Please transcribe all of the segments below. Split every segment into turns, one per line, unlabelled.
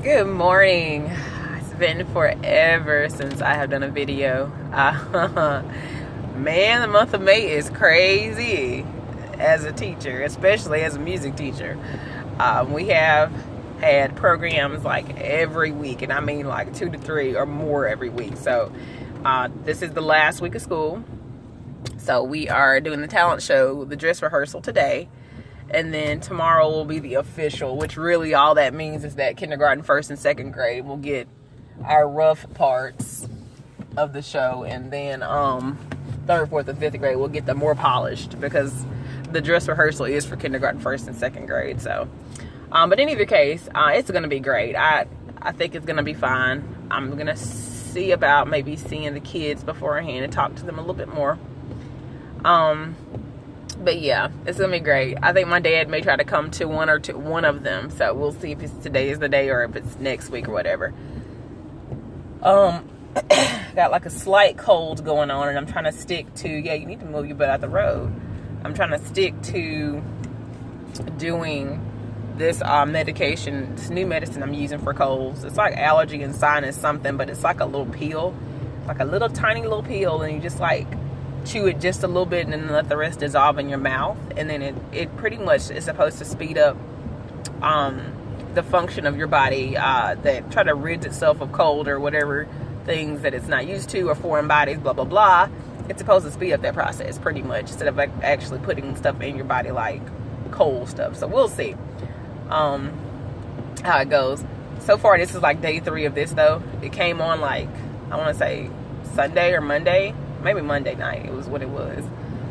Good morning. It's been forever since I have done a video. Man, the month of May is crazy as a teacher, especially as a music teacher. We have had programs like every week, and I mean like 2 to 3 or more every week. So this is the last week of school. So we are doing the talent show, the dress rehearsal today. And then tomorrow will be the official, which really all that means is that kindergarten, first and second grade will get our rough parts of the show. And then third, fourth, and fifth grade will get the more polished, because the dress rehearsal is for kindergarten, first, and second grade. So, but in either case, it's going to be great. I think it's going to be fine. I'm going to see about maybe seeing the kids beforehand and talk to them a little bit more. But yeah, it's gonna be great. I think my dad may try to come to one of them, so we'll see if today is the day or if it's next week or whatever. Got like a slight cold going on, and I'm trying to stick to, you need to move your butt out the road. I'm trying to stick to doing this medication, this new medicine I'm using for colds. It's like allergy and sinus something, but it's like a little pill, like a little tiny little pill, and you just like chew it just a little bit and then let the rest dissolve in your mouth. And then it pretty much is supposed to speed up the function of your body that try to rid itself of cold or whatever things that it's not used to, or foreign bodies, blah blah blah. It's supposed to speed up that process pretty much, instead of actually putting stuff in your body like cold stuff. So we'll see how it goes. So far this is like day 3 of this though. It came on like, I want to say Sunday or Monday, maybe Monday night. It was what it was,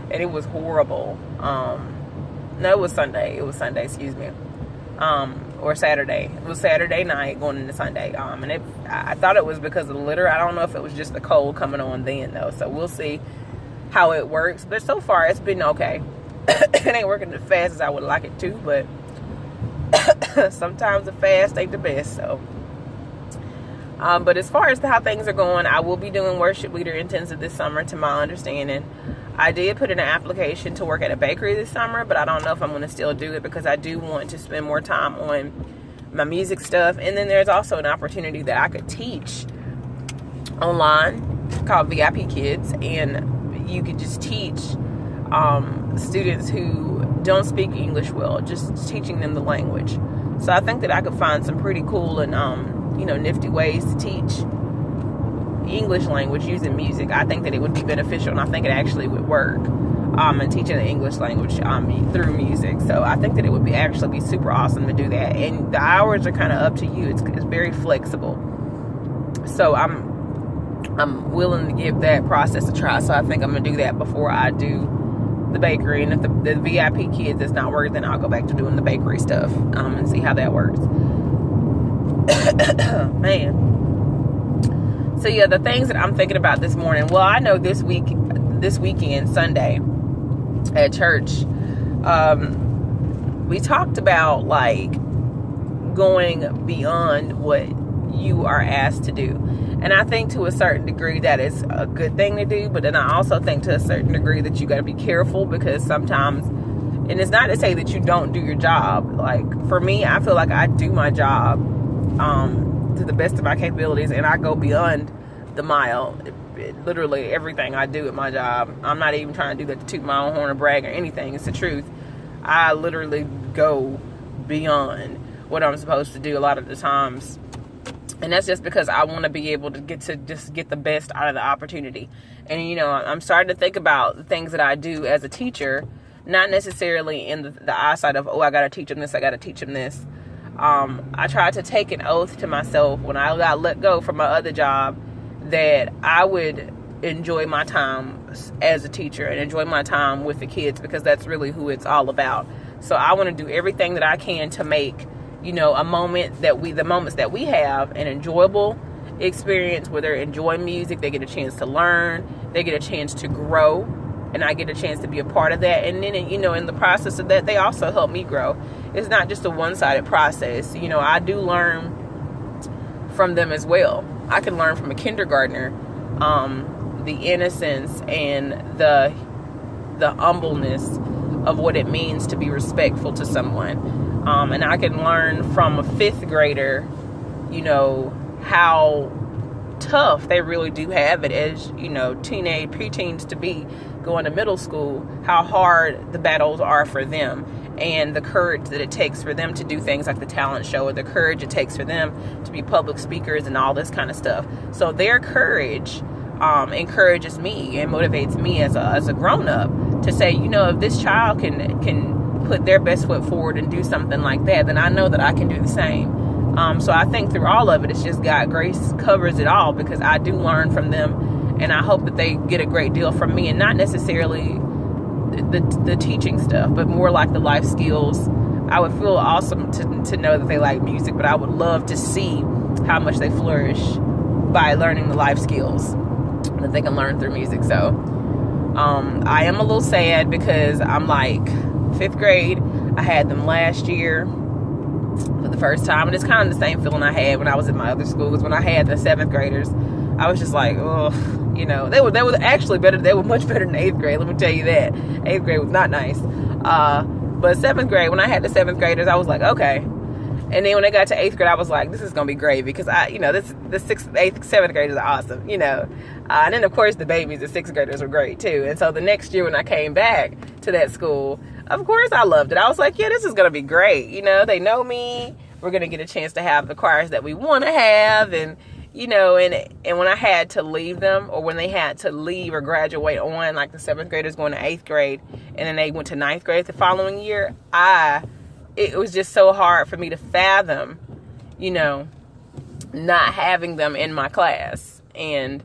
and it was horrible. No, it was Sunday. It was Sunday, excuse me. Or Saturday. It was Saturday night going into Sunday. And I thought it was because of the litter. I don't know if it was just the cold coming on then though. So we'll see how it works. But so far it's been okay. It ain't working as fast as I would like it to, but sometimes the fast ain't the best. So. But as far as how things are going, I will be doing worship leader intensive this summer, to my understanding. I did put in an application to work at a bakery this summer, but I don't know if I'm going to still do it, because I do want to spend more time on my music stuff. And then there's also an opportunity that I could teach online called VIP Kids, and you could just teach students who don't speak English well, just teaching them the language. So I think that I could find some pretty cool and nifty ways to teach English language using music. I think that it would be beneficial, and I think it actually would work in teaching the English language through music. So I think that it would actually be super awesome to do that. And the hours are kind of up to you. It's very flexible. So I'm willing to give that process a try. So I think I'm gonna do that before I do the bakery. And if the VIP Kids is not working, then I'll go back to doing the bakery stuff and see how that works. Man. So yeah, the things that I'm thinking about this morning. Well, I know this weekend, Sunday, at church, we talked about like going beyond what you are asked to do. And I think to a certain degree that is a good thing to do, but then I also think to a certain degree that you got to be careful, because sometimes, and it's not to say that you don't do your job. Like for me, I feel like I do my job to the best of my capabilities, and I go beyond the mile. Literally everything I do at my job, I'm not even trying to do that to toot my own horn or brag or anything. It's the truth. I literally go beyond what I'm supposed to do a lot of the times, and that's just because I want to be able to get the best out of the opportunity. And I'm starting to think about the things that I do as a teacher, not necessarily in the eyesight of, I got to teach them this, I got to teach them this. I tried to take an oath to myself when I got let go from my other job that I would enjoy my time as a teacher and enjoy my time with the kids, because that's really who it's all about. So I want to do everything that I can to make, the moments that we have an enjoyable experience, where they're enjoying music, they get a chance to learn, they get a chance to grow, and I get a chance to be a part of that. And then, in the process of that, they also help me grow. It's not just a one-sided process. I do learn from them as well. I can learn from a kindergartner the innocence and the humbleness of what it means to be respectful to someone. And I can learn from a 5th grader you know, how tough they really do have it as, you know, preteens to be going to middle school, how hard the battles are for them, and the courage that it takes for them to do things like the talent show, or the courage it takes for them to be public speakers and all this kind of stuff. So their courage encourages me and motivates me as a grown-up to say, you know, if this child can put their best foot forward and do something like that, then I know that I can do the same. So I think through all of it, it's just God grace covers it all, because I do learn from them, and I hope that they get a great deal from me, and not necessarily the teaching stuff, but more like the life skills. I would feel awesome to know that they like music, but I would love to see how much they flourish by learning the life skills that they can learn through music. So I am a little sad, because I'm like 5th grade. I had them last year for the first time, and it's kind of the same feeling I had when I was in my other school, because when I had the 7th graders, I was just like, oh, you know, they were actually better. They were much better than 8th grade. Let me tell you that. 8th grade was not nice. But 7th grade, when I had the 7th graders, I was like, okay. And then when they got to 8th grade, I was like, this is going to be great, because the 6th, 8th, 7th graders are awesome, you know. And then, of course, the babies, the 6th graders were great, too. And so the next year when I came back to that school, of course I loved it. I was like, yeah, this is going to be great. You know, they know me. We're going to get a chance to have the choirs that we want to have. And, you know, and when I had to leave them, or when they had to leave or graduate on, like the 7th graders going to 8th grade, and then they went to 9th grade the following year, it was just so hard for me to fathom, you know, not having them in my class. And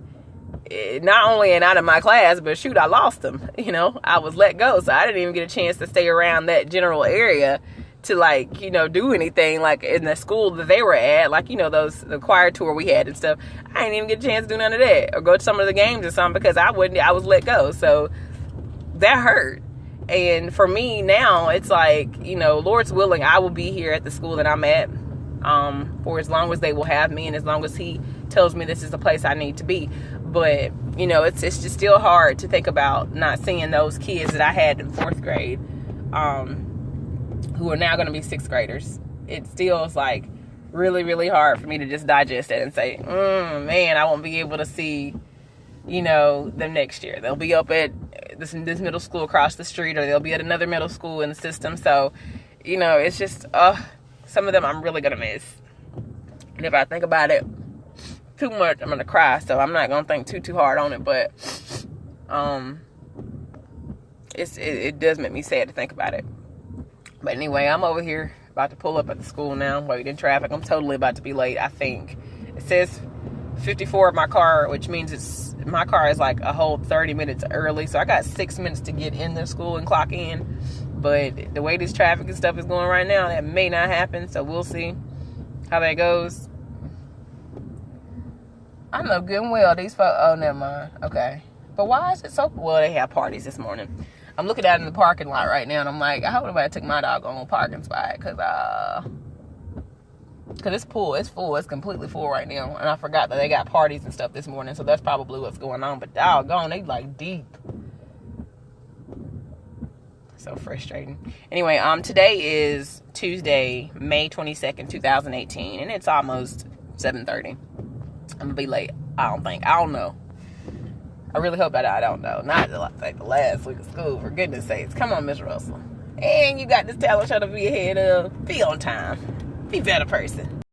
not only out of my class, but shoot, I lost them. You know, I was let go, so I didn't even get a chance to stay around that general area to, like, you know, do anything like in the school that they were at, like, you know, the choir tour we had and stuff. I didn't even get a chance to do none of that, or go to some of the games or something, because I was let go. So that hurt. And for me now, it's like, you know, Lord's willing, I will be here at the school that I'm at for as long as they will have me, and as long as He tells me this is the place I need to be. But, you know, it's just still hard to think about not seeing those kids that I had in 4th grade who are now going to be 6th graders. It still is like really, really hard for me to just digest it and say, man, I won't be able to see, you know, them next year. They'll be up at this middle school across the street, or they'll be at another middle school in the system. So, you know, it's just, some of them I'm really going to miss. And if I think about it too much, I'm going to cry. So I'm not going to think too hard on it. But it does make me sad to think about it. But anyway, I'm over here about to pull up at the school now, waiting in traffic. I'm totally about to be late, I think. It says 54 of my car, which means my car is like a whole 30 minutes early. So I got 6 minutes to get in the school and clock in. But the way this traffic and stuff is going right now, that may not happen. So we'll see how that goes. I know good and well these folks. Oh, never mind. Okay. But why is it so? Well, they have parties this morning. I'm looking out in the parking lot right now, and I'm like, I hope nobody took my dog on a parking spot, because it's full. It's full. It's completely full right now. And I forgot that they got parties and stuff this morning, so that's probably what's going on. But doggone, they like deep. So frustrating. Anyway, today is Tuesday, May 22nd, 2018, and it's almost 7:30. I'm gonna be late. I don't know. I really hope that I don't know. Not like the last week of school, for goodness sakes. Come on, Miss Russell. And you got this talent show to be ahead of. Be on time. Be a better person.